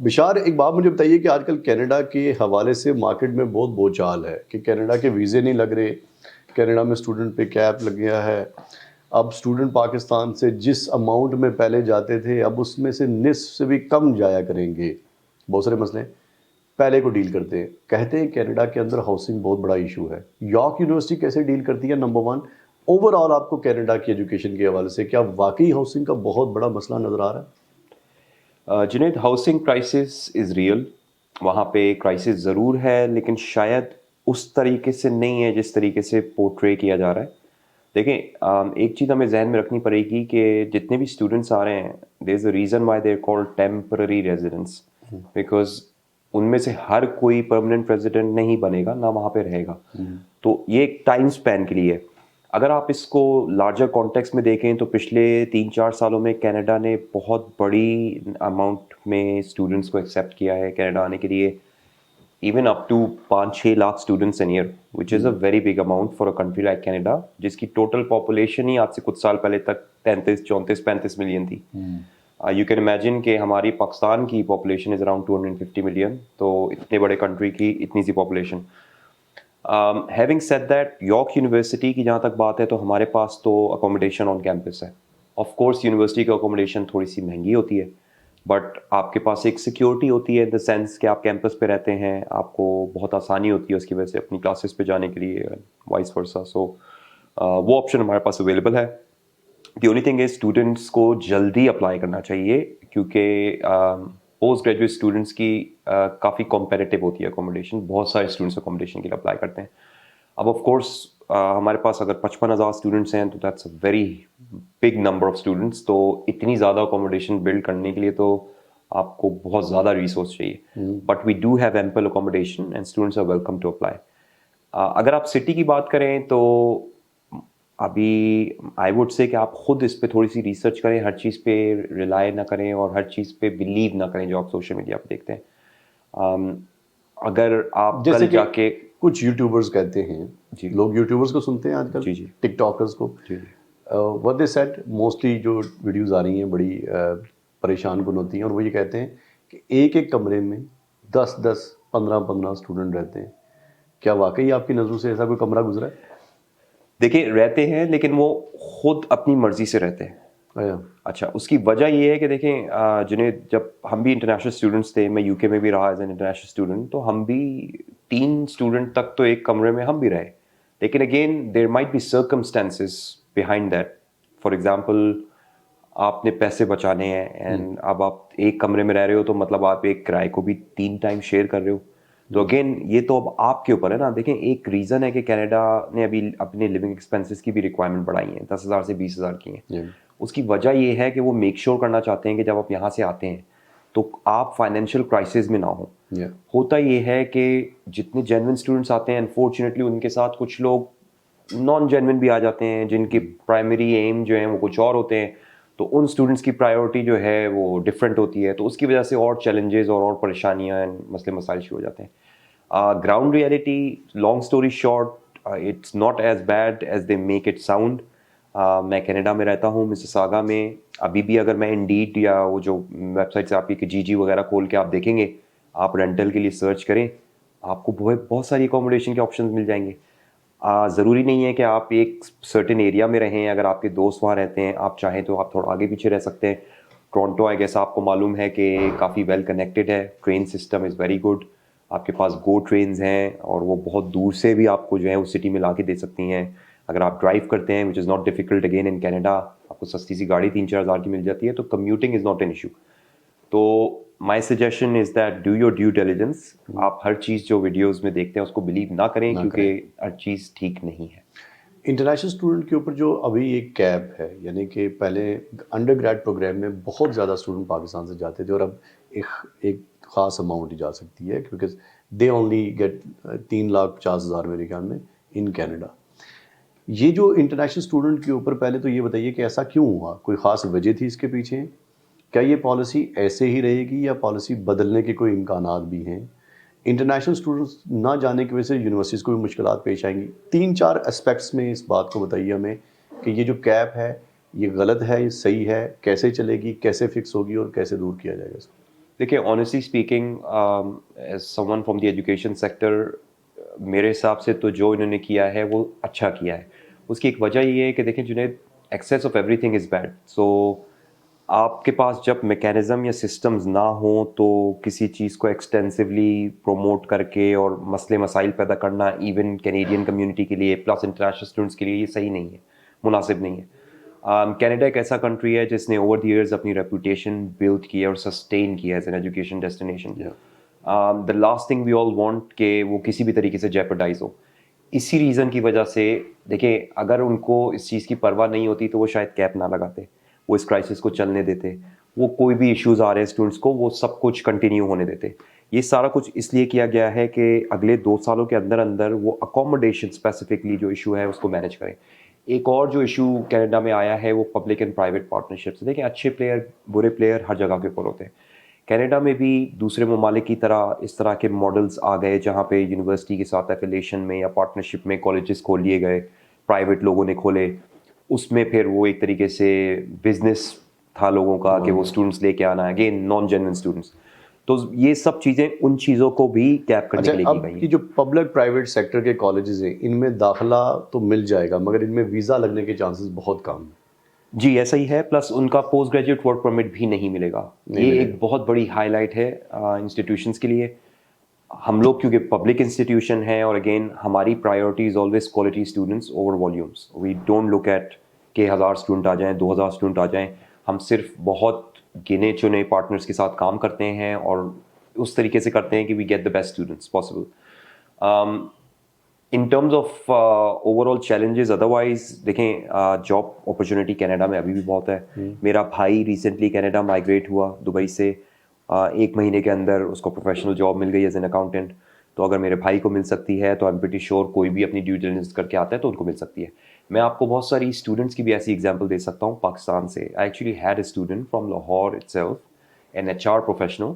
बिशार, एक बात मुझे बताइए कि आजकल कनाडा के हवाले से मार्केट में बहुत बोलचाल है कि कनाडा के वीज़े नहीं लग रहे, कनाडा में स्टूडेंट पे कैप लग गया है। अब स्टूडेंट पाकिस्तान से जिस अमाउंट में पहले जाते थे, अब उसमें से निस्फ़ से भी कम जाया करेंगे। बहुत सारे मसले पहले को डील करते हैं। कहते हैं कनाडा के अंदर हाउसिंग बहुत बड़ा इशू है। यॉर्क यूनिवर्सिटी कैसे डील करती है? नंबर 1, ओवरऑल आपको कनाडा की एजुकेशन के हवाले से क्या वाक़ई हाउसिंग का बहुत बड़ा मसला नज़र आ रहा है? Junaid, housing crisis is real. वहाँ पे क्राइसिस ज़रूर है, लेकिन शायद उस तरीके से नहीं है जिस तरीके से पोर्ट्रे किया जा रहा है। देखें, एक चीज़ हमें जहन में रखनी पड़ेगी कि जितने भी स्टूडेंट्स आ रहे हैं, there is a reason why they are called temporary residents, because उनमें से हर कोई परमानेंट रेजिडेंट नहीं बनेगा, ना वहाँ पे रहेगा। तो ये एक टाइम स्पैन के लिए है। अगर आप इसको लार्जर कॉन्टेक्स्ट में देखें तो पिछले 3-4 सालों में कनाडा ने बहुत बड़ी अमाउंट में स्टूडेंट्स को एक्सेप्ट किया है कनाडा आने के लिए, even up to 5-6 lakh students in year, which is a very big amount for a country like Canada, जिसकी टोटल पॉपुलेशन ही आज से कुछ साल पहले तक 33, 34, 35 मिलियन थी। यू कैन इमेजिन कि हमारी पाकिस्तान की पॉपुलेशन इज़ अराउंड 250 मिलियन, तो इतने बड़े कंट्री की इतनी सी population. Having said that, York University की जहाँ तक बात है तो हमारे पास तो अकोमोडेशन ऑन कैंपस है। ऑफ कोर्स यूनिवर्सिटी की अकोमोडेशन थोड़ी सी महंगी होती है, बट आपके पास एक सिक्योरिटी होती है इन द सेंस कि आप कैंपस पे रहते हैं, आपको बहुत आसानी होती है उसकी वजह से अपनी क्लासेस पे जाने के लिए, वाइस वर्सा। सो वो ऑप्शन हमारे पास अवेलेबल है। The only thing is students को जल्दी अप्लाई करना चाहिए, क्योंकि पोस्ट ग्रेजुएट स्टूडेंट्स की काफ़ी कॉम्पेटिटिव होती है अकोमोडेशन। बहुत सारे स्टूडेंट्स अकोमोडेशन के लिए अप्लाई करते हैं। अब ऑफ कोर्स हमारे पास अगर 55,000 स्टूडेंट्स हैं तो that's a very big number of students. तो इतनी ज़्यादा अकोमोडेशन बिल्ड करने के लिए तो आपको बहुत ज़्यादा रिसोर्स चाहिए, but we do have ample accommodation and students are welcome to apply. अगर आप सिटी की बात करें तो अभी आई वुड से कि आप खुद इस पे थोड़ी सी रिसर्च करें, हर चीज़ पे रिलाय ना करें और हर चीज़ पे बिलीव ना करें जो आप सोशल मीडिया पे देखते हैं। अम, अगर आप जैसे कल कि जाके कुछ यूट्यूबर्स कहते हैं, जी लोग यूट्यूबर्स को सुनते हैं आजकल, जी जी टिकटॉकर्स को। जी जी व्हाट दे सेड, मोस्टली जो वीडियोस आ रही हैं बड़ी परेशान कुन होती हैं, और वो ये कहते हैं कि एक एक कमरे में 10-10, 15-15 स्टूडेंट रहते हैं। क्या वाकई आपकी नज़रों से ऐसा कोई कमरा गुजरा है? देखिए, रहते हैं लेकिन वो खुद अपनी मर्जी से रहते हैं। आया। अच्छा, उसकी वजह ये है कि देखें, जिन्हें जब हम भी इंटरनेशनल स्टूडेंट्स थे, मैं यूके में भी रहा एज एन इंटरनेशनल स्टूडेंट, तो हम भी 3 स्टूडेंट तक तो एक कमरे में हम भी रहे। लेकिन again there might be circumstances behind that. For example, आपने पैसे बचाने हैं एंड अब आप एक कमरे में रह रहे हो, तो मतलब आप एक किराए को भी 3 टाइम शेयर कर रहे हो। तो अगेन ये तो अब आपके ऊपर है ना। देखें, एक रीज़न है कि कनाडा ने अभी अपने लिविंग एक्सपेंसेस की भी रिक्वायरमेंट बढ़ाई है, 10,000 से 20,000 की है। ये उसकी वजह ये है कि वो मेक श्योर करना चाहते हैं कि जब आप यहाँ से आते हैं तो आप फाइनेंशियल क्राइसिस में ना हो। ये होता ये है कि जितने जेन्युइन स्टूडेंट्स आते हैं, अनफॉर्चुनेटली उनके साथ कुछ लोग नॉन जेन्युइन भी आ जाते हैं, जिनकी प्राइमरी एम जो है वो कुछ और होते हैं। तो उन स्टूडेंट्स की प्रायोरिटी जो है वो डिफरेंट होती है, तो उसकी वजह से और चैलेंजेस और परेशानियां एंड मसले मसाइल शुरू हो जाते हैं। Ground reality, long story short, it's not as bad as they make it sound. मैं कनाडा में रहता हूँ, मिसिसागा में। अभी भी अगर मैं इंडीड या वो जो वेबसाइट्स आपकी कि जीजी वगैरह खोल के आप देखेंगे, आप रेंटल के लिए सर्च करें, आपको बहुत बहुत सारी अकोमोडेशन के ऑप्शंस मिल जाएंगे। ज़रूरी नहीं है कि आप एक सर्टेन एरिया में रहें। अगर आपके दोस्त वहाँ रहते हैं, आप चाहें तो आप थोड़ा आगे पीछे रह सकते हैं। टोरंटो आई गेस आपको मालूम है कि काफ़ी वेल कनेक्टेड है, train system is very good. आपके पास गो ट्रेन्स हैं और वो बहुत दूर से भी आपको जो है उस सिटी में ला के दे सकती हैं। अगर आप ड्राइव करते हैं, which is not difficult again in Canada, आपको सस्ती सी गाड़ी 3-4 हज़ार की मिल जाती है, तो commuting is not an issue. तो my suggestion is that do your due diligence. आप हर चीज़ जो वीडियोज़ में देखते हैं उसको बिलीव ना करें, ना क्योंकि करें। हर चीज़ ठीक नहीं है। इंटरनेशनल स्टूडेंट के ऊपर जो अभी एक कैप है, यानी कि पहले अंडर ग्रेड प्रोग्राम में बहुत ज़्यादा स्टूडेंट पाकिस्तान से जाते थे, और अब एक एक ख़ास अमाउंट ही जा सकती है, क्योंकि दे ओनली गेट 3,50,000 मेरे ख्याल में इन कनाडा। ये जो इंटरनेशनल स्टूडेंट के ऊपर, पहले तो ये बताइए कि ऐसा क्यों हुआ? कोई ख़ास वजह थी इसके पीछे? क्या ये पॉलिसी ऐसे ही रहेगी या पॉलिसी बदलने के कोई इम्कानात भी हैं? इंटरनेशनल स्टूडेंट्स ना जाने की वजह से यूनिवर्सिटीज़ को भी मुश्किलात पेश आएंगी। 3-4 एस्पेक्ट्स में इस बात को बताइए हमें कि ये जो कैप है, ये गलत है, ये सही है, कैसे चलेगी, कैसे फिक्स होगी और कैसे दूर किया जाएगा इसको? देखिए honestly speaking, as someone from the education sector, मेरे हिसाब से तो जो इन्होंने किया है वो अच्छा किया है। उसकी एक वजह ये है कि देखिए Junaid, excess of everything is bad. So आपके पास जब मैकेनिज्म या सिस्टम्स ना हो तो किसी चीज़ को एक्सटेंसिवली प्रमोट करके और मसले मसाइल पैदा करना इवन कैनेडियन कम्युनिटी के लिए प्लस इंटरनेशनल स्टूडेंट्स के लिए ये सही नहीं है, मुनासिब नहीं है। कनाडा एक ऐसा कंट्री है जिसने ओवर द इयर्स अपनी रेपुटेशन बिल्ड की है और सस्टेन किया as an education destination. The last thing we all want कि वो किसी भी तरीके से जेपरडाइज हो। इसी रीज़न की वजह से देखिए, अगर उनको इस चीज़ की परवाह नहीं होती तो वो शायद कैप ना लगाते, वो इस क्राइसिस को चलने देते, वो कोई भी इश्यूज आ रहे हैं स्टूडेंट्स को वो सब कुछ कंटिन्यू होने देते। ये सारा कुछ इसलिए किया गया है कि अगले 2 सालों के अंदर अंदर वो अकोमोडेशन स्पेसिफिकली जो इशू है उसको मैनेज करें। एक और जो इशू कनाडा में आया है वो पब्लिक एंड प्राइवेट पार्टनरशिप्स। देखिए अच्छे प्लेयर बुरे प्लेयर हर जगह के ऊपर होते हैं। कनाडा में भी दूसरे ममालिक की तरह इस तरह के मॉडल्स आ गए जहाँ पे यूनिवर्सिटी के साथ एफिलिएशन में या पार्टनरशिप में कॉलेजेस खोल लिए गए, प्राइवेट लोगों ने खोले। उसमें फिर वो एक तरीके से बिजनेस था लोगों का कि वो स्टूडेंट्स लेके आना, अगेन नॉन जेन्युइन स्टूडेंट्स। तो ये सब चीज़ें उन चीज़ों को भी कैप करने अच्छा, के लिए की अब गई ये हैं। जो पब्लिक प्राइवेट सेक्टर के कॉलेजेस हैं इनमें दाखिला तो मिल जाएगा मगर इनमें वीज़ा लगने के चांसेस बहुत कम हैं। जी, ऐसा ही है, प्लस उनका पोस्ट ग्रेजुएट वर्क परमिट भी नहीं मिलेगा। नहीं ये मिलेगा। एक बहुत बड़ी हाईलाइट है इंस्टीट्यूशंस के लिए। हम लोग क्योंकि पब्लिक इंस्टीट्यूशन है और अगेन हमारी priority is always quality students over volumes. We don't look at के 1000 स्टूडेंट आ जाएँ, 2000 स्टूडेंट आ जाएँ। हम सिर्फ बहुत गिने चुने पार्टनर्स के साथ काम करते हैं और उस तरीके से करते हैं कि we get the best students possible. In terms of overall challenges otherwise देखें, जॉब अपॉर्चुनिटी कनाडा में अभी भी बहुत है। मेरा भाई रिसेंटली कनाडा माइग्रेट हुआ दुबई से। 1 महीने के अंदर उसको प्रोफेशनल जॉब मिल गई एज एन अकाउंटेंट। तो अगर मेरे भाई को मिल सकती है तो आई एम प्रीटी श्योर कोई भी अपनी ड्यू डिलिजेंस करके आता है तो उनको मिल सकती है। मैं आपको बहुत सारी स्टूडेंट्स की भी ऐसी एग्जांपल दे सकता हूँ पाकिस्तान से। I actually had a student from Lahore itself, an HR professional,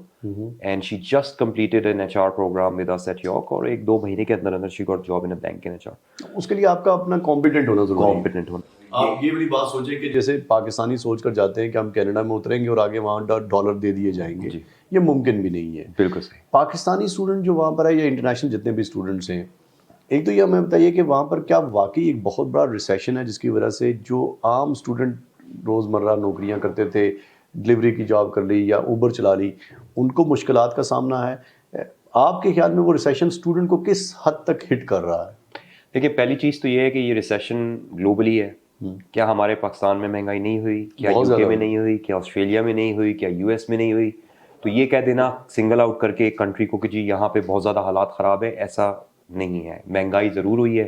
and she just completed an HR program with us at York और 1-2 महीने के अंदर अंदर she got job in a bank in HR। उसके लिए आपका अपना कॉम्पिटेंट होना ज़रूरी है। कॉम्पिटेंट होना। आप ये वाली बात सोचें कि जैसे पाकिस्तानी सोच कर जाते हैं कि हम कनाडा में उतरेंगे और आगे वहाँ डॉलर दे दिए जाएंगे, जी, ये मुमकिन भी नहीं है। बिल्कुल सही। पाकिस्तानी स्टूडेंट जो वहाँ पर है या इंटरनेशनल जितने भी स्टूडेंट्स हैं, एक तो ये हमें बताइए कि वहाँ पर क्या वाकई एक बहुत बड़ा रिसेशन है जिसकी वजह से जो आम स्टूडेंट रोज़मर्रा नौकरियाँ करते थे, डिलीवरी की जॉब कर ली या ऊबर चला ली, उनको मुश्किलात का सामना है। आपके ख्याल में वो रिसेशन स्टूडेंट को किस हद तक हिट कर रहा है? देखिए पहली चीज़ तो ये है कि ये रिसेशन ग्लोबली है। क्या हमारे पाकिस्तान में महंगाई नहीं हुई? क्या बहुत यूके ज़्यादा में हुई। नहीं हुई? क्या ऑस्ट्रेलिया में नहीं हुई? क्या यूएस में नहीं हुई? तो ये कह देना सिंगल आउट करके एक कंट्री को कि जी यहाँ पे बहुत ज़्यादा हालात ख़राब है, ऐसा नहीं है। महंगाई ज़रूर हुई है।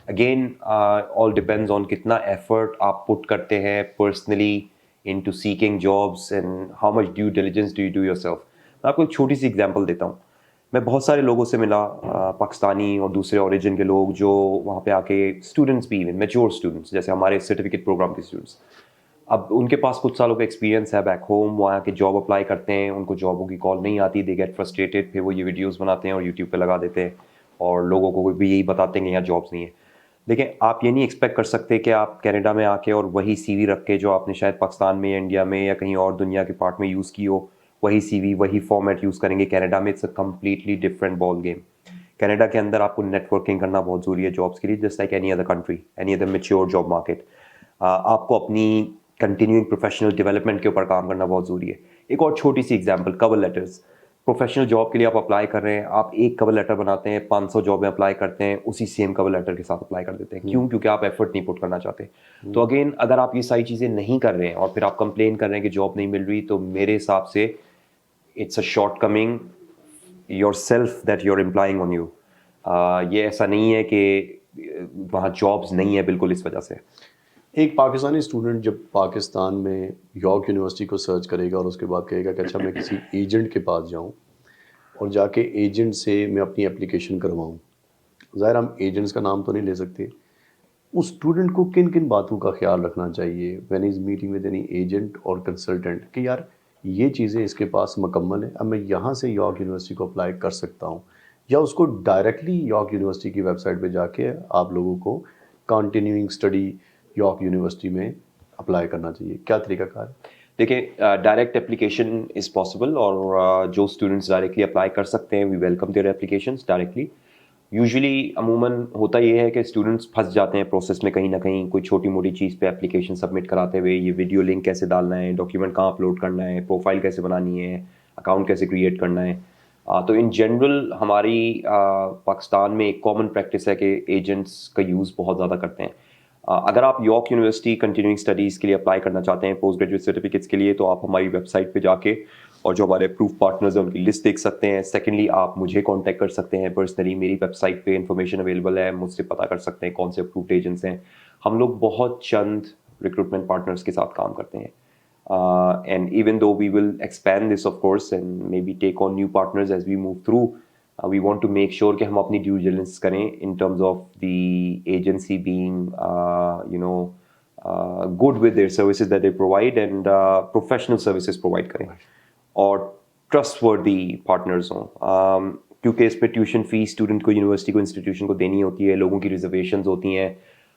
अगेन ऑल डिपेंड्स ऑन कितना एफर्ट आप पुट करते हैं personally into seeking jobs and how much due diligence do you do yourself. मैं आपको एक छोटी सी एग्जांपल देता हूँ। मैं बहुत सारे लोगों से मिला, पाकिस्तानी और दूसरे ओरिजिन के लोग जो वहाँ पे आके स्टूडेंट्स भी इवन मैच्योर स्टूडेंट्स जैसे हमारे सर्टिफिकेट प्रोग्राम के स्टूडेंट्स, अब उनके पास कुछ सालों का एक्सपीरियंस है बैक होम, वो आके जॉब अप्लाई करते हैं, उनको जॉबों की कॉल नहीं आती, दे गेट फ्रस्ट्रेटेड, फिर वो ये वीडियोस बनाते हैं और यूट्यूब पे लगा देते हैं और लोगों को भी यही बताते हैं कि यहाँ जॉब्स नहीं है। देखिए आप ये नहीं एक्सपेक्ट कर सकते कि आप कनाडा में आके और वही सीवी रख के जो आपने शायद पाकिस्तान में या इंडिया में या कहीं और दुनिया के पार्ट में यूज़ की हो, वही सीवी वही फॉर्मेट यूज़ करेंगे। कनाडा में it's a completely different ball game. Canada के अंदर आपको नेटवर्किंग करना बहुत ज़रूरी है जॉब्स के लिए, just like any other country, any other mature job market. आपको अपनी कंटिन्यूइंग प्रोफेशनल डेवलपमेंट के ऊपर काम करना बहुत ज़रूरी है। एक और छोटी सी example, cover letters. Professional job के लिए आप अप्लाई कर रहे हैं, आप एक कवर लेटर बनाते हैं, 500 जॉब में अप्लाई करते हैं, उसी सेम कवर लेटर के साथ अप्लाई कर देते हैं। क्यों? क्योंकि आप एफर्ट नहीं पुट करना चाहते। तो अगेन अगर आप ये सारी चीज़ें नहीं कर रहे हैं और फिर आप कंप्लेन कर रहे हैं कि जॉब नहीं मिल रही, तो मेरे हिसाब से it's a shortcoming yourself that you're implying on you. ये ऐसा नहीं है कि वहाँ जॉब्स नहीं है बिल्कुल इस वजह से। एक पाकिस्तानी स्टूडेंट जब पाकिस्तान में यॉर्क यूनिवर्सिटी को सर्च करेगा और उसके बाद कहेगा कि अच्छा मैं किसी एजेंट के पास जाऊं और जाके एजेंट से मैं अपनी एप्लीकेशन करवाऊं, ज़ाहिर हम एजेंट्स का नाम तो नहीं ले सकते, उस स्टूडेंट को किन किन बातों का ख्याल रखना चाहिए when is meeting with any agent और कंसल्टेंट कि यार ये चीज़ें इसके पास मुकम्मल है, अब मैं यहाँ से यॉर्क यूनिवर्सिटी को अप्लाई कर सकता हूँ, या उसको डायरेक्टली यॉर्क यूनिवर्सिटी की वेबसाइट पे जाके आप लोगों को कंटिन्यूइंग स्टडी यॉर्क यूनिवर्सिटी में अप्लाई करना चाहिए, क्या तरीकाकार है? देखिए डायरेक्ट एप्लीकेशन इज़ पॉसिबल और जो स्टूडेंट्स डायरेक्टली अप्लाई कर सकते हैं we welcome their applications directly. Usually अमूमन होता ये है कि स्टूडेंट्स फंस जाते हैं प्रोसेस में कहीं ना कहीं कोई छोटी मोटी चीज़ पे एप्लीकेशन सबमिट कराते हुए, ये वीडियो लिंक कैसे डालना है, डॉक्यूमेंट कहाँ अपलोड करना है, प्रोफाइल कैसे बनानी है, अकाउंट कैसे क्रिएट करना है। तो इन जनरल हमारी पाकिस्तान में एक कॉमन प्रैक्टिस है कि एजेंट्स का यूज़ बहुत ज़्यादा करते हैं। अगर आप यॉर्क यूनिवर्सिटी कंटिन्यूइंग स्टडीज़ के लिए अप्लाई करना चाहते हैं पोस्ट ग्रेजुएट सर्टिफिकेट्स के लिए, तो आप हमारी वेबसाइट पे जाके और जो हमारे अप्रूव पार्टनर्स हैं उनकी लिस्ट देख सकते हैं। सेकेंडली आप मुझे कांटेक्ट कर सकते हैं पर्सनली, मेरी वेबसाइट पे इन्फॉर्मेशन अवेलेबल है, मुझसे पता कर सकते हैं कौन से अप्रूव्ड एजेंट्स हैं। हम लोग बहुत चंद रिक्रूटमेंट पार्टनर्स के साथ काम करते हैं। And even though we will expand this of course and maybe take on new partners as we move through, we want to make sure कि हम अपनी due diligence करें in terms of the agency being good with their services that they provide and professional services provide करें और trustworthy partners हों। क्योंकि इसमें tuition fees student को यूनिवर्सिटी को इंस्टीट्यूशन को देनी होती है, लोगों की रिजर्वेशंस होती हैं।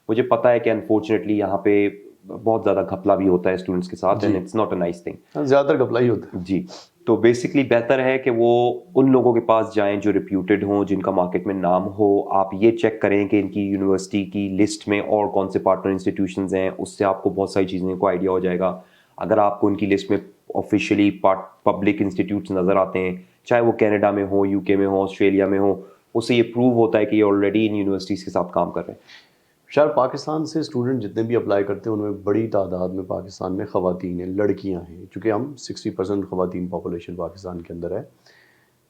मुझे पता है कि अनफॉर्चुनेटली यहाँ पे बहुत ज़्यादा घपला भी होता है स्टूडेंट्स के साथ and it's not a nice thing. ज़्यादातर घपला ही होता है जी। तो बेसिकली बेहतर है कि वो उन लोगों के पास जाएं जो रिप्यूटेड हों, जिनका मार्केट में नाम हो। आप ये चेक करें कि इनकी यूनिवर्सिटी की लिस्ट में और कौन से पार्टनर इंस्टीट्यूशंस हैं, उससे आपको बहुत सारी चीज़ें को आइडिया हो जाएगा। अगर आपको उनकी लिस्ट में ऑफिशियली पब्लिक इंस्टीट्यूट्स नज़र आते हैं, चाहे वो कनाडा में हो, यूके में हो, ऑस्ट्रेलिया में हो, उससे ये प्रूव होता है कि ये ऑलरेडी इन यूनिवर्सिटीज़ के साथ काम कर रहे हैं। शायद पाकिस्तान से स्टूडेंट जितने भी अप्लाई करते हैं उनमें बड़ी तादाद में पाकिस्तान में ख़वातीन हैं, लड़कियां हैं, चूँकि हम 60% ख़वातीन पॉपुलेशन पाकिस्तान के अंदर है।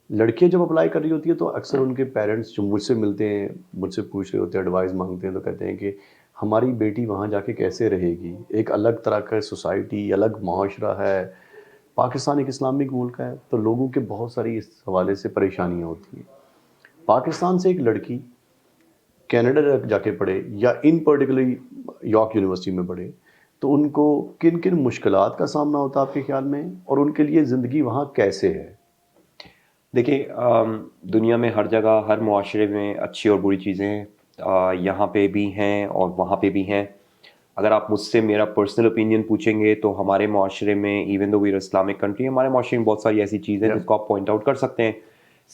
लड़कियां जब अप्लाई कर रही होती है तो अक्सर उनके पेरेंट्स जो मुझसे मिलते हैं, मुझसे पूछ रहे होते हैं, एडवाइस मांगते हैं, तो कहते हैं कि हमारी बेटी वहाँ जाके कैसे रहेगी, एक अलग तरह का सोसाइटी, अलग माशरा है। पाकिस्तान एक इस्लामिक मुल्क है, तो लोगों के बहुत सारी इस हवाले से परेशानियाँ होती हैं। पाकिस्तान से एक लड़की कनाडा जाके पढ़े या इन पर्टिकुलरली यॉर्क यूनिवर्सिटी में पढ़े, तो उनको किन किन मुश्किलात का सामना होता है आपके ख्याल में, और उनके लिए ज़िंदगी वहाँ कैसे है? देखिए दुनिया में हर जगह हर मुआशरे में अच्छी और बुरी चीज़ें यहाँ पे भी हैं और वहाँ पे भी हैं। अगर आप मुझसे मेरा पर्सनल ओपिनियन पूछेंगे तो हमारे मुआशरे में even though we are Islamic country, हमारे मुआशरे में बहुत सारी ऐसी चीज़ें हैं जिसको आप पॉइंट आउट कर सकते हैं।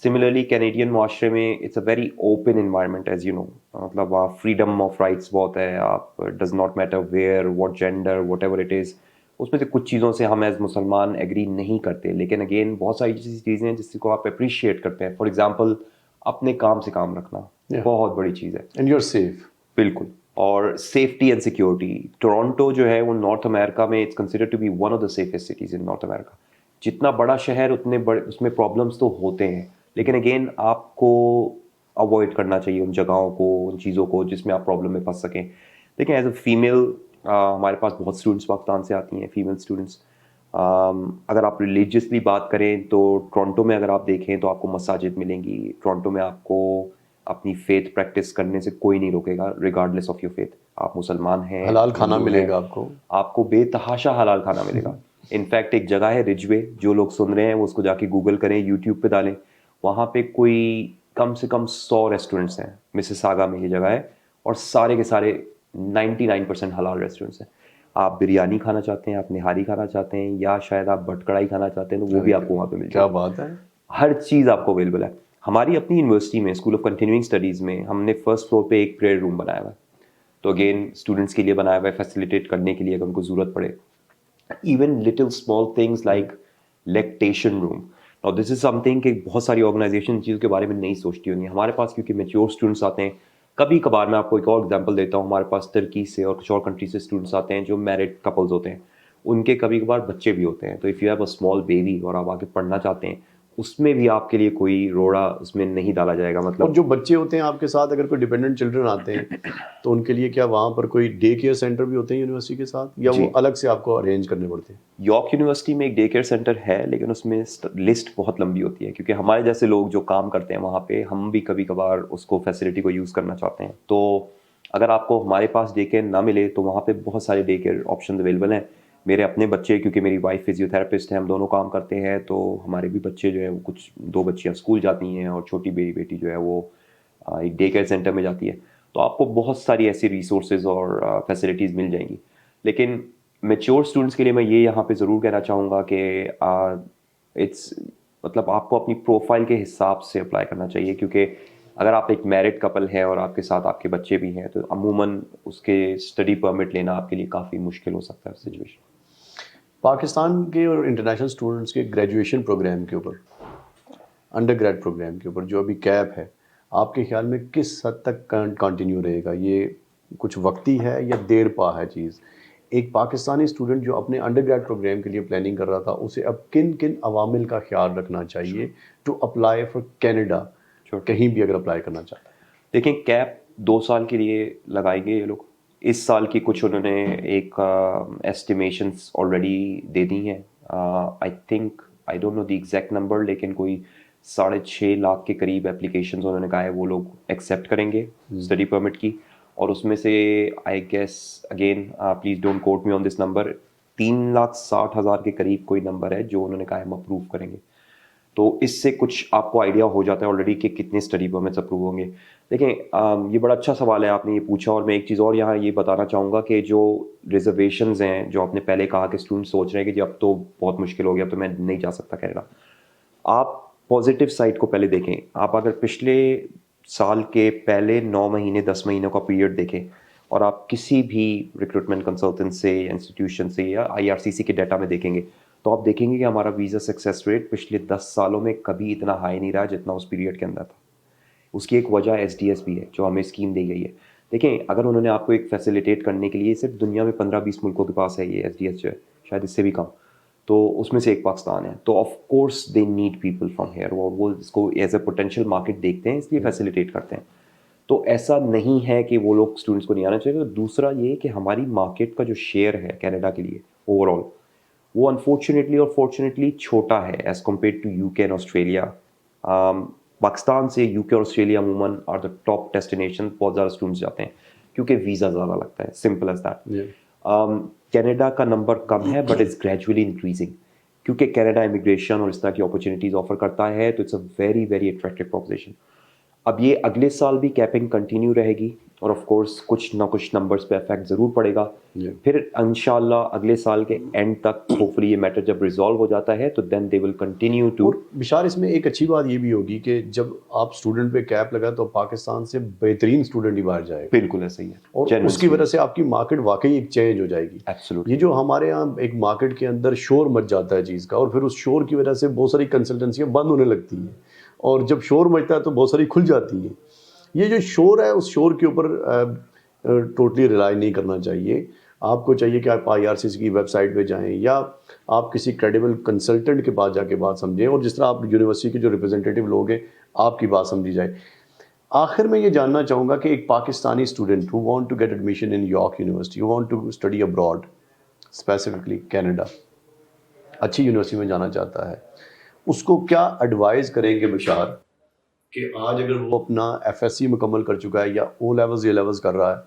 सिमिलरली कैनेडियन मुआशरे में it's a very open environment as you know, मतलब आप फ्रीडम ऑफ राइट्स बहुत है। आप does not matter where what gender whatever it is. उसमें से कुछ चीज़ों से हम एज मुसलमान एग्री नहीं करते, लेकिन अगेन बहुत सारी ऐसी चीज़ें हैं जिसको आप अप्रिशिएट करते हैं। फॉर एग्जाम्पल अपने काम से काम रखना बहुत बड़ी चीज़ है। And you are safe. बिल्कुल। और सेफ्टी एंड सिक्योरिटी, टोरंटो जो है वो नॉर्थ अमेरिका में it's considered to be one of the safest cities in North America. जितना बड़ा शहर उतने बड़े उसमें प्रॉब्लम्स तो होते हैं, लेकिन अगेन आपको अवॉइड करना चाहिए उन जगहों को, उन चीज़ों को जिसमें आप प्रॉब्लम में फंस सकें। देखिए एज अ फीमेल हमारे पास बहुत स्टूडेंट्स पाकिस्तान से आती हैं, फीमेल स्टूडेंट्स। अगर आप रिलीजियसली बात करें तो टोरंटो में अगर आप देखें तो आपको मसाजिद मिलेंगी। टोरंटो में आपको अपनी फेथ प्रैक्टिस करने से कोई नहीं रोकेगा रिगार्डलेस ऑफ योर फेथ। आप मुसलमान हैं, हलाल खाना हिंदू मिलेगा हैं, आपको बेतहाशा हलाल खाना मिलेगा। इनफैक्ट एक जगह है रिजवे, जो लोग सुन रहे हैं वो उसको जाके गूगल करें, यूट्यूब पे डालें। वहाँ पे कोई कम से कम 100 रेस्टोरेंट्स हैं, मिसिसागा में ये जगह है, और सारे के सारे 99% हलाल रेस्टोरेंट्स हैं। आप बिरयानी खाना चाहते हैं, आप निहारी खाना चाहते हैं, या शायद आप भटकड़ाई खाना चाहते हैं, तो वो भी आपको वहाँ पे मिल क्या जाएगी। बात है। हर चीज़ आपको अवेलेबल है। हमारी अपनी यूनिवर्सिटी में स्कूल ऑफ कंटिन्यूइंग स्टडीज़ में हमने फर्स्ट फ्लोर पे एक प्रेयर रूम बनाया हुआ है। तो अगेन स्टूडेंट्स के लिए बनाया हुआ है, फैसिलिटेट करने के लिए अगर उनको ज़रूरत पड़े। Even little small things like lactation room. और दिस इज समथिंग कि बहुत सारी ऑर्गेनाइजेशन चीज़ के बारे में नहीं सोचती होंगी। हमारे पास क्योंकि मेच्योर स्टूडेंट्स आते हैं, कभी कभार मैं आपको एक और एग्जांपल देता हूँ, हमारे पास तुर्की से और कुछ और कंट्री से स्टूडेंट्स आते हैं जो मैरिड कपल्स होते हैं, उनके कभी कभार बच्चे भी होते हैं। तो if you have a small baby और आप आगे पढ़ना चाहते हैं, उसमें भी आपके लिए कोई रोड़ा उसमें नहीं डाला जाएगा। और मतलब जो बच्चे होते हैं आपके साथ, अगर कोई डिपेंडेंट चिल्ड्रन आते हैं तो उनके लिए क्या वहाँ पर कोई डे केयर सेंटर भी होते हैं यूनिवर्सिटी के साथ, या वो अलग से आपको अरेंज करने पड़ते हैं? यॉर्क यूनिवर्सिटी में एक डे केयर सेंटर है, लेकिन उसमें लिस्ट बहुत लंबी होती है, क्योंकि हमारे जैसे लोग जो काम करते हैं वहाँ पे, हम भी कभी कभार उसको फैसिलिटी को यूज़ करना चाहते हैं। तो अगर आपको हमारे पास डे केयर ना मिले तो वहाँ पे बहुत सारे डे केयर ऑप्शन अवेलेबल हैं। मेरे अपने बच्चे, क्योंकि मेरी वाइफ फिजियोथेरेपिस्ट है, हम दोनों काम करते हैं, तो हमारे भी बच्चे जो है वो कुछ 2 बच्चियाँ स्कूल जाती हैं और छोटी बेटी जो है वो एक डे केयर सेंटर में जाती है। तो आपको बहुत सारी ऐसी रिसोर्सेज और फैसिलिटीज़ मिल जाएंगी। लेकिन मेच्योर स्टूडेंट्स के लिए मैं ये यहाँ पे ज़रूर कहना चाहूँगा कि इट्स मतलब आपको अपनी प्रोफाइल के हिसाब से अप्लाई करना चाहिए, क्योंकि अगर आप एक मैरिड कपल है और आपके साथ आपके बच्चे भी हैं तो अमूमन उसके स्टडी परमिट लेना आपके लिए काफ़ी मुश्किल हो सकता है सिचुएशन। पाकिस्तान के और इंटरनेशनल स्टूडेंट्स के ग्रेजुएशन प्रोग्राम के ऊपर, अंडर ग्रेड प्रोग्राम के ऊपर जो अभी कैप है, आपके ख्याल में किस हद तक कंटिन्यू रहेगा? ये कुछ वक्ती है या देर पा है चीज़? एक पाकिस्तानी स्टूडेंट जो अपने अंडर ग्रेड प्रोग्राम के लिए प्लानिंग कर रहा था, उसे अब किन किन अवामिल का ख्याल रखना चाहिए टू अप्लाई फॉर कैनेडा, कहीं भी अगर अप्लाई करना चाहता है? देखिए, कैप 2 साल के लिए लगाएंगे ये लोग। इस साल की कुछ उन्होंने एक एस्टिमेशंस ऑलरेडी दे दी हैं। I think, I don't know the exact number, लेकिन कोई 6.5 लाख के करीब एप्लीकेशंस उन्होंने कहा है वो लोग एक्सेप्ट करेंगे स्टडी परमिट की। और उसमें से I guess, again please don't quote me on this number, 3,60,000 के करीब कोई नंबर है जो उन्होंने कहा है हम अप्रूव करेंगे। तो इससे कुछ आपको आइडिया हो जाता है ऑलरेडी कि कितने स्टडी परमिट्स अप्रूव होंगे। देखें, ये बड़ा अच्छा सवाल है आपने ये पूछा, और मैं एक चीज़ और यहाँ ये बताना चाहूँगा कि जो रिजर्वेशंस हैं, जो आपने पहले कहा कि स्टूडेंट सोच रहे हैं कि जी अब तो बहुत मुश्किल हो गया, अब तो मैं नहीं जा सकता कनाडा। आप पॉजिटिव साइड को पहले देखें। आप अगर पिछले साल के पहले 9 महीने 10 महीनों का पीरियड देखें और आप किसी भी रिक्रूटमेंट कंसल्टेंट से, इंस्टीट्यूशन से या आईआरसीसी के डाटा में देखेंगे, तो आप देखेंगे कि हमारा वीज़ा सक्सेस रेट पिछले 10 सालों में कभी इतना हाई नहीं रहा जितना उस पीरियड के अंदर था। उसकी एक वजह एसडीएस भी है, जो हमें स्कीम दी गई है। देखें, अगर उन्होंने आपको एक फैसिलिटेट करने के लिए, सिर्फ दुनिया में 15-20 मुल्कों के पास है ये एसडीएस जो है, शायद इससे भी कम, तो उसमें से एक पाकिस्तान है। तो of course they need people from here, वो इसको एज ए पोटेंशियल मार्केट देखते हैं, इसलिए फैसिलिटेट करते हैं। तो ऐसा नहीं है कि वो लोग स्टूडेंट्स को नहीं आना चाहिए। तो दूसरा ये कि हमारी मार्केट का जो शेयर है कनाडा के लिए ओवरऑल, वो अनफॉर्चुनेटली और फॉर्चुनेटली छोटा है as compare to UK and Australia. Pakistan से यूके और ऑस्ट्रेलिया अमूमन आर द टॉप डेस्टिनेशन, बहुत ज़्यादा स्टूडेंट्स जाते हैं क्योंकि वीज़ा ज़्यादा लगता है, सिंपल एज दैट। कनाडा का नंबर कम है बट इज़ ग्रेजुअली इंक्रीजिंग, क्योंकि कनाडा इमिग्रेशन और इस तरह की अपॉर्चुनिटीज़ ऑफर करता है, तो it's a very very attractive proposition. अब ये अगले साल भी कैपिंग कंटिन्यू रहेगी और ऑफ कोर्स कुछ ना कुछ नंबर्स पे इफेक्ट ज़रूर पड़ेगा। फिर इंशाल्लाह अगले साल के एंड तक होपफुली ये मैटर जब रिजॉल्व हो जाता है तो then they will continue to. और विशाल, इसमें एक अच्छी बात ये भी होगी कि जब आप स्टूडेंट पे कैप लगा तो पाकिस्तान से बेहतरीन स्टूडेंट ही बाहर जाएगा, बिल्कुल ऐसा ही है, और उसकी वजह से आपकी मार्केट वाकई एक चेंज हो जाएगी। एब्सोल्युटली। ये जो हमारे यहाँ एक मार्केट के अंदर शोर मच जाता है चीज़ का, और फिर उस शोर की वजह से बहुत सारी कंसल्टेंसियाँ बंद होने लगती हैं, और जब शोर मचता है तो बहुत सारी खुल जाती हैं। ये जो शोर है, उस शोर के ऊपर टोटली रिलाई नहीं करना चाहिए। आपको चाहिए कि आप आईआरसीसी की वेबसाइट पे जाएं, या आप किसी क्रेडिबल कंसल्टेंट के पास जाके बात समझें, और जिस तरह आप यूनिवर्सिटी के जो रिप्रेजेंटेटिव लोग हैं, आपकी बात समझी जाए। आखिर में ये जानना चाहूँगा कि एक Pakistani student who want to get admission in York University, who want to study abroad, specifically Canada, अच्छी यूनिवर्सिटी में जाना चाहता है, उसको क्या एडवाइस करेंगे बशार कि आज अगर वो अपना एफएससी मुकम्मल कर चुका है या ओ लेवल्स, ए लेवल्स कर रहा है,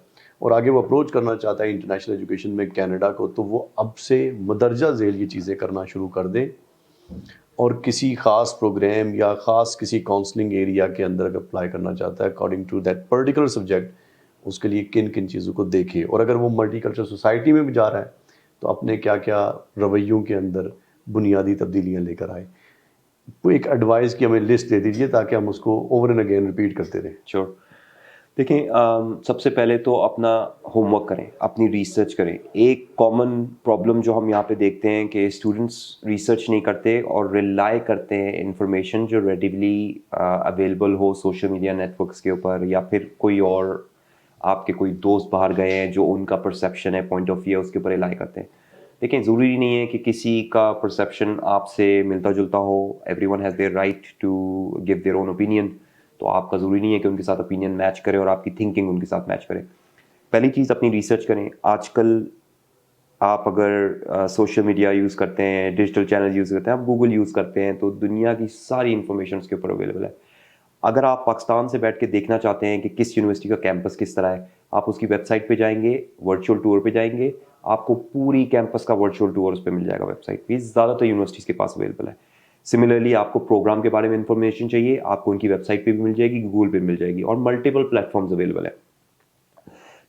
और आगे वो अप्रोच करना चाहता है इंटरनेशनल एजुकेशन में कनाडा को, तो वो अब से मदरजा झेल ये चीज़ें करना शुरू कर दे, और किसी ख़ास प्रोग्राम या ख़ास किसी काउंसलिंग एरिया के अंदर अगर अप्लाई करना चाहता है according to that particular subject, उसके लिए किन किन चीज़ों को देखे, और अगर वो मल्टीकल्चरल सोसाइटी में भी जा रहा है तो अपने क्या क्या रवैयों के अंदर बुनियादी तब्दीलियाँ लेकर आए। वो एक एडवाइस की हमें लिस्ट दे दीजिए ताकि हम उसको ओवर एंड अगेन रिपीट करते रहें। श्योर। देखें, सबसे पहले तो अपना होमवर्क करें, अपनी रिसर्च करें। एक कॉमन प्रॉब्लम जो हम यहाँ पे देखते हैं कि स्टूडेंट्स रिसर्च नहीं करते और रिलाई करते हैं इंफॉर्मेशन जो रेडिबली अवेलेबल हो सोशल मीडिया नेटवर्क्स के ऊपर, या फिर कोई और आपके कोई दोस्त बाहर गए हैं जो उनका परसेप्शन है, पॉइंट ऑफ व्यू है, उसके ऊपर रिलाई करते हैं। देखें, ज़रूरी नहीं है कि किसी का परसेप्शन आपसे मिलता जुलता हो। Everyone has their right to give their own opinion. तो आपका ज़रूरी नहीं है कि उनके साथ ओपिनियन मैच करे और आपकी थिंकिंग उनके साथ मैच करे। पहली चीज़, अपनी रिसर्च करें। आजकल आप अगर सोशल मीडिया यूज़ करते हैं, डिजिटल चैनल यूज़ करते हैं, आप गूगल यूज़ करते हैं, तो दुनिया की सारी इन्फॉर्मेशन उसके ऊपर अवेलेबल है। अगर आप पाकिस्तान से बैठ के देखना चाहते हैं कि किस यूनिवर्सिटी का कैंपस किस तरह है, आप उसकी वेबसाइट पे जाएंगे, वर्चुअल टूर पे जाएंगे, आपको पूरी कैंपस का वर्चुअल टूर उस पर मिल जाएगा वेबसाइट पे। ज़्यादातर यूनिवर्सिटीज़ के पास अवेलेबल है। सिमिलरली, आपको प्रोग्राम के बारे में इंफॉर्मेशन चाहिए, आपको उनकी वेबसाइट पे भी मिल जाएगी, गूगल पे मिल जाएगी, और मल्टीपल प्लेटफॉर्म्स अवेलेबल है।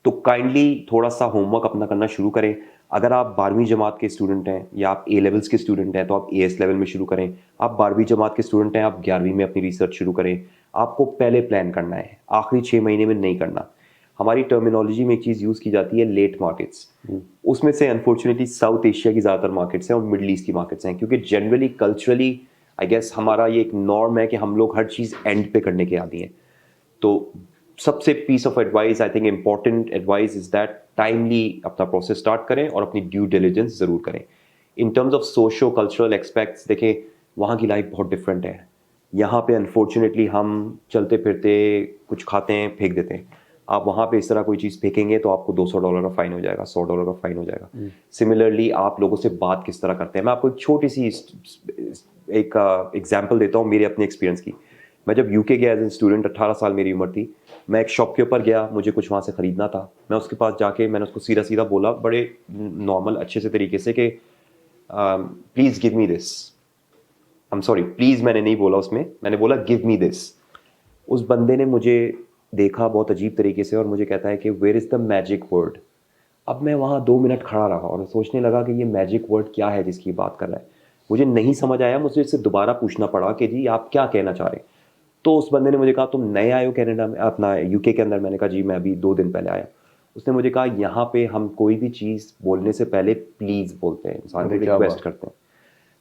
तो काइंडली थोड़ा सा होमवर्क अपना करना शुरू करें। अगर आप 12वीं जमात के स्टूडेंट हैं या आप ए लेवल्स के स्टूडेंट हैं तो आप एएस लेवल में शुरू करें। आप 12वीं जमात के स्टूडेंट हैं, आप 11वीं में अपनी रिसर्च शुरू करें। आपको पहले प्लान करना है, आखिरी 6 महीने में नहीं करना। हमारी टर्मिनोलॉजी में एक चीज़ यूज़ की जाती है, लेट मार्केट्स। उसमें से अनफॉर्चुनेटली साउथ एशिया की ज़्यादातर मार्केट्स हैं और मिडल ईस्ट की मार्केट्स हैं, क्योंकि जनरली कल्चरली आई गेस हमारा ये एक नॉर्म है कि हम लोग हर चीज़ एंड पे करने के आदी हैं। तो सबसे piece of advice, I think important advice is that timely अपना प्रोसेस स्टार्ट करें और अपनी ड्यू डिलिजेंस ज़रूर करें। In terms of socio cultural expects, देखें वहाँ की लाइफ बहुत डिफरेंट है। यहाँ पे अनफॉर्चुनेटली हम चलते फिरते कुछ खाते हैं, फेंक देते हैं। आप वहाँ पे इस तरह कोई चीज़ फेंकेंगे तो आपको $200 का फाइन हो जाएगा, $100 का फाइन हो जाएगा। सिमिलरली आप लोगों से बात किस तरह करते हैं, मैं आपको एक छोटी सी एक एग्जांपल देता हूँ मेरे अपने एक्सपीरियंस की। मैं जब यूके गया एज ए स्टूडेंट, 18 साल मेरी उम्र थी। मैं एक शॉप के ऊपर गया, मुझे कुछ वहाँ से ख़रीदना था। मैं उसके पास जाके मैंने उसको सीधा सीधा बोला बड़े नॉर्मल अच्छे से तरीके से कि please give me this. I am sorry, please मैंने नहीं बोला उसमें, मैंने बोला गिव मी दिस। उस बंदे ने मुझे देखा बहुत अजीब तरीके से और मुझे कहता है कि where is the magic word. अब मैं वहाँ 2 मिनट खड़ा रहा और सोचने लगा कि ये मैजिक वर्ड क्या है जिसकी बात कर रहा है। मुझे नहीं समझ आया, मुझे इससे दोबारा पूछना पड़ा कि जी आप क्या कहना चाह रहे हैं। तो उस बंदे ने मुझे कहा तुम नए आए हो कनाडा में, अपना यूके के अंदर। मैंने कहा जी मैं अभी 2 दिन पहले आया। उसने मुझे कहा यहाँ पे हम कोई भी चीज़ बोलने से पहले प्लीज़ बोलते हैं, इंसान को अरे क्या रिक्वेस्ट बात। करते हैं।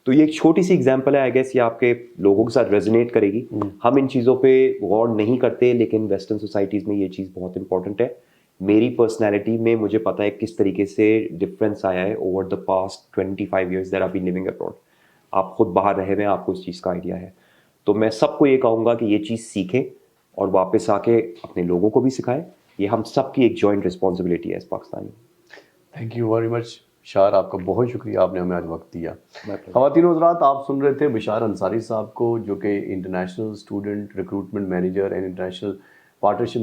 तो ये एक छोटी सी एग्जांपल है, आई गेस ये आपके लोगों के साथ रेजोनेट करेगी। हम इन चीज़ों पे गौर नहीं करते, लेकिन वेस्टर्न सोसाइटीज़ में ये चीज़ बहुत इंपॉर्टेंट है। मेरी पर्सनैलिटी में मुझे पता है किस तरीके से डिफरेंस आया है over the past 25 years that I been living abroad. आप खुद बाहर रहे हुए हैं, आपको इस चीज़ का आइडिया है। तो मैं सबको ये कहूँगा कि ये चीज़ सीखें और वापस आके अपने लोगों को भी सिखाएं। ये हम सबकी एक जॉइंट रिस्पॉन्सिबिलिटी है इस Pakistani. Thank you very much Bishar, आपका बहुत शुक्रिया, आपने हमें आज वक्त दिया। My pleasure. ख़वातीन और हज़रात, आप सुन रहे थे बिशार अंसारी साहब को, जो कि international student recruitment manager and international partnership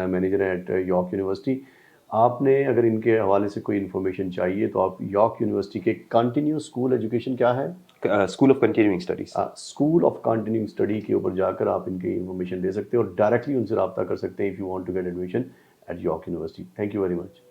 manager eight York university. आपने अगर इनके हवाले से कोई इन्फॉर्मेशन चाहिए तो आप यॉर्क यूनिवर्सिटी के कंटिन्यूस स्कूल एजुकेशन क्या है, school of continuing studies, school of continuing study के ऊपर जाकर आप इनकी इन्फॉर्मेशन ले सकते हैं और डायरेक्टली उनसे रब्ता कर सकते हैं if you want to get admission at York University. Thank you very much.